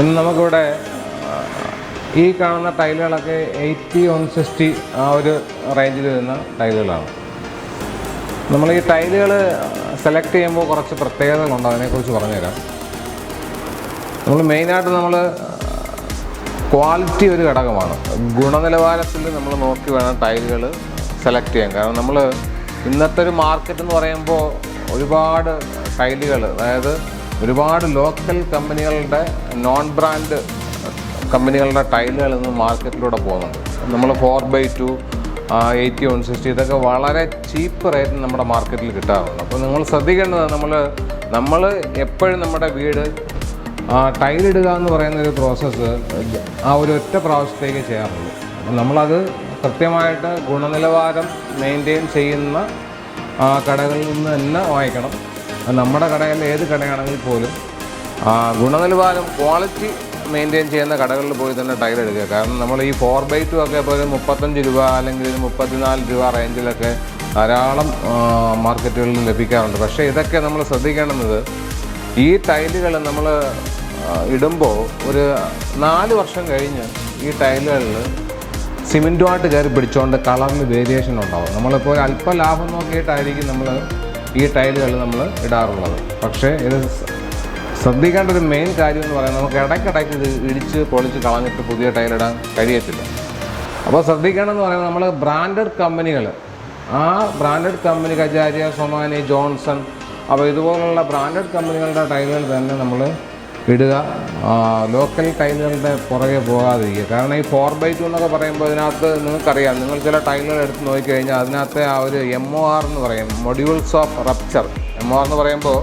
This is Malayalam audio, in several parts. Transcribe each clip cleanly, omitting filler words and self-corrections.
ഇന്ന് നമുക്കിവിടെ ഈ കാണുന്ന ടൈലുകളൊക്കെ 80-160 ആ ഒരു റേഞ്ചിൽ വരുന്ന ടൈലുകളാണ്. നമ്മൾ ഈ ടൈലുകൾ സെലക്ട് ചെയ്യുമ്പോൾ കുറച്ച് പ്രത്യേകതകളുണ്ട്, അതിനെക്കുറിച്ച് പറഞ്ഞുതരാം. നമ്മൾ മെയിനായിട്ട് ക്വാളിറ്റി ഒരു ഘടകമാണ്. ഗുണനിലവാരത്തിൽ നമ്മൾ നോക്കി വേണം ടൈലുകൾ സെലക്ട് ചെയ്യാൻ. കാരണം നമ്മൾ ഇന്നത്തെ ഒരു മാർക്കറ്റ് എന്ന് പറയുമ്പോൾ ഒരുപാട് ടൈലുകൾ, അതായത് ഒരുപാട് ലോക്കൽ കമ്പനികളുടെ നോൺ ബ്രാൻഡ് കമ്പനികളുടെ ടൈലുകൾ ഇന്ന് മാർക്കറ്റിലൂടെ പോകുന്നുണ്ട്. നമ്മൾ 4x2, 80-160 ഇതൊക്കെ വളരെ ചീപ്പ് റേറ്റിന് നമ്മുടെ മാർക്കറ്റിൽ കിട്ടാറുണ്ട്. അപ്പോൾ നിങ്ങൾ ശ്രദ്ധിക്കേണ്ടത് നമ്മൾ എപ്പോഴും നമ്മുടെ വീട് ടൈലിടുക എന്ന് പറയുന്ന ഒരു പ്രോസസ്സ് ആ ഒരു ഒറ്റ പ്രാവശ്യത്തേക്ക് ചെയ്യാറുള്ളൂ. അപ്പം നമ്മളത് കൃത്യമായിട്ട് ഗുണനിലവാരം മെയിൻറ്റെയിൻ ചെയ്യുന്ന കടകളിൽ നിന്ന് തന്നെ വാങ്ങിക്കണം. നമ്മുടെ കടയിൽ ഏത് കടയാണെങ്കിൽ പോലും ഗുണനിലവാരം ക്വാളിറ്റി മെയിൻറ്റെയിൻ ചെയ്യുന്ന കടകളിൽ പോയി തന്നെ ടൈലെടുക്കുക. കാരണം നമ്മൾ ഈ 4x2 ഒക്കെ ഇപ്പോൾ ഒരു 35 രൂപ അല്ലെങ്കിൽ 34 രൂപ റേഞ്ചിലൊക്കെ ധാരാളം മാർക്കറ്റുകളിൽ ലഭിക്കാറുണ്ട്. പക്ഷേ ഇതൊക്കെ നമ്മൾ ശ്രദ്ധിക്കേണ്ടുന്നത്, ഈ ടൈലുകൾ നമ്മൾ ഇടുമ്പോൾ ഒരു 4 വർഷം കഴിഞ്ഞ് ഈ ടൈലുകളിൽ സിമെൻറ്റുമായിട്ട് കയറി പിടിച്ചുകൊണ്ട് കളറിൽ വേരിയേഷൻ ഉണ്ടാവും. നമ്മളിപ്പോൾ അല്പം ലാഭം നോക്കിയിട്ടായിരിക്കും നമ്മൾ ഈ ടൈലുകൾ നമ്മൾ ഇടാറുള്ളത്. പക്ഷേ ഇത് ശ്രദ്ധിക്കേണ്ട ഒരു മെയിൻ കാര്യം എന്ന് പറയുന്നത്, നമുക്ക് ഇടയ്ക്കിടയ്ക്ക് ഇത് ഇടിച്ച് പൊളിച്ച് കളഞ്ഞിട്ട് പുതിയ ടൈലിടാൻ കഴിയത്തില്ല. അപ്പോൾ ശ്രദ്ധിക്കേണ്ടതെന്ന് പറയുന്നത്, നമ്മൾ ബ്രാൻഡഡ് കമ്പനികൾ, ആ branded company Kajaria, Somany, Johnson, അപ്പോൾ ഇതുപോലുള്ള ബ്രാൻഡഡ് കമ്പനികളുടെ ടൈലുകൾ തന്നെ നമ്മൾ ഇടുക. ലോക്കൽ ടൈലുകളുടെ പുറകെ പോകാതിരിക്കുക. കാരണം ഈ 4x2 എന്നൊക്കെ പറയുമ്പോൾ ഇതിനകത്ത് നിങ്ങൾക്കറിയാം, നിങ്ങൾ ചില ടൈലുകൾ എടുത്ത് നോക്കിക്കഴിഞ്ഞാൽ അതിനകത്ത് ആ ഒരു MOR എന്ന് പറയും, മൊഡ്യൂൾസ് ഓഫ് റപ്ചർ. MOR എന്ന് പറയുമ്പോൾ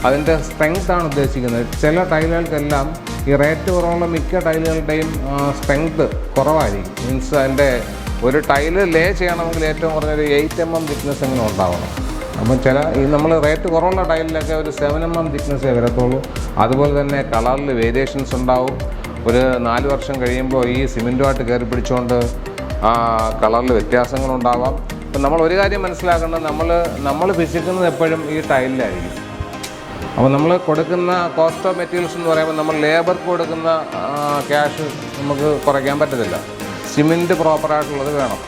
അതിൻ്റെ സ്ട്രെങ്ത്താണ് ഉദ്ദേശിക്കുന്നത്. ചില ടൈലുകൾക്കെല്ലാം ഈ റേറ്റ് കുറവുള്ള മിക്ക ടൈലുകളുടെയും സ്ട്രെങ്ത്ത് കുറവായിരിക്കും. മീൻസ് അതിൻ്റെ ഒരു ടൈല് ലേ ചെയ്യണമെങ്കിൽ ഏറ്റവും കുറഞ്ഞൊരു 8 mm തിക്നെസ് എങ്ങനെ ഉണ്ടാവണം. അപ്പം ഈ നമ്മൾ റേറ്റ് കുറവുള്ള ടൈലിലൊക്കെ ഒരു 7 mm തിക്നെസ്സേ വരത്തുള്ളൂ. അതുപോലെ തന്നെ കളറിൽ വേരിയേഷൻസ് ഉണ്ടാവും. ഒരു 4 വർഷം കഴിയുമ്പോൾ ഈ സിമെൻറ്റുമായിട്ട് കയറി പിടിച്ചുകൊണ്ട് കളറിൽ വ്യത്യാസങ്ങളുണ്ടാവാം. അപ്പം നമ്മൾ ഒരു കാര്യം മനസ്സിലാക്കേണ്ടത്, നമ്മൾ പിശിക്കുന്നത് എപ്പോഴും ഈ ടൈലിലായിരിക്കും. അപ്പോൾ നമ്മൾ കൊടുക്കുന്ന കോസ്റ്റ് ഓഫ് മെറ്റീരിയൽസ് എന്ന് പറയുമ്പോൾ, നമ്മൾ ലേബർക്ക് കൊടുക്കുന്ന ക്യാഷ് നമുക്ക് കുറയ്ക്കാൻ പറ്റത്തില്ല. സിമെൻറ്റ് പ്രോപ്പറായിട്ടുള്ളത് വേണം,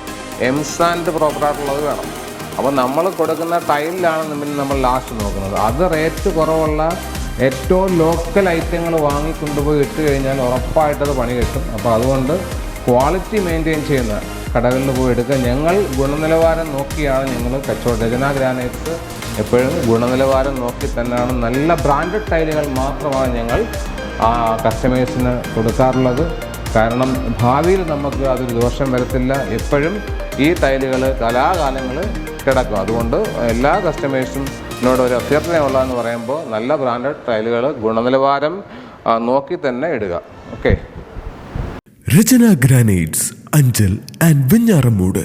എംസാൻഡ് പ്രോപ്പറായിട്ടുള്ളത് വേണം. അപ്പോൾ നമ്മൾ കൊടുക്കുന്ന ടൈലിലാണ് നമ്മൾ ലാസ്റ്റ് നോക്കുന്നത്. അത് റേറ്റ് കുറവുള്ള ഏറ്റവും ലോക്കൽ ഐറ്റങ്ങൾ വാങ്ങിക്കൊണ്ടുപോയി ഇട്ട് കഴിഞ്ഞാൽ ഉറപ്പായിട്ടത് പണി കിട്ടും. അപ്പോൾ അതുകൊണ്ട് ക്വാളിറ്റി മെയിൻറ്റെയിൻ ചെയ്യുന്ന കടകളിൽ പോയി എടുക്കുക. ഞങ്ങൾ ഗുണനിലവാരം നോക്കിയാണ് ഞങ്ങൾ കച്ചവടം. രചന ഗ്രാനൈറ്റ്സ് എപ്പോഴും ഗുണനിലവാരം നോക്കി തന്നെയാണ്, നല്ല ബ്രാൻഡഡ് ടൈലുകൾ മാത്രമാണ് ഞങ്ങൾ കസ്റ്റമേഴ്സിന് കൊടുക്കാറുള്ളത്. കാരണം ഭാവിയിൽ നമുക്ക് അതൊരു ദോഷം വരത്തില്ല. എപ്പോഴും ഈ ടൈലുകൾ കലാകാലങ്ങൾ കിടക്കും. അതുകൊണ്ട് എല്ലാ കസ്റ്റമേഴ്സും എന്നോട് ഒരു അഭ്യർത്ഥനയുള്ളതെന്ന് പറയുമ്പോൾ, നല്ല ബ്രാൻഡഡ് ടൈലുകൾ ഗുണനിലവാരം നോക്കി തന്നെ ഇടുക. Okay. Rachana granites, Anchal and Venjaramoodu.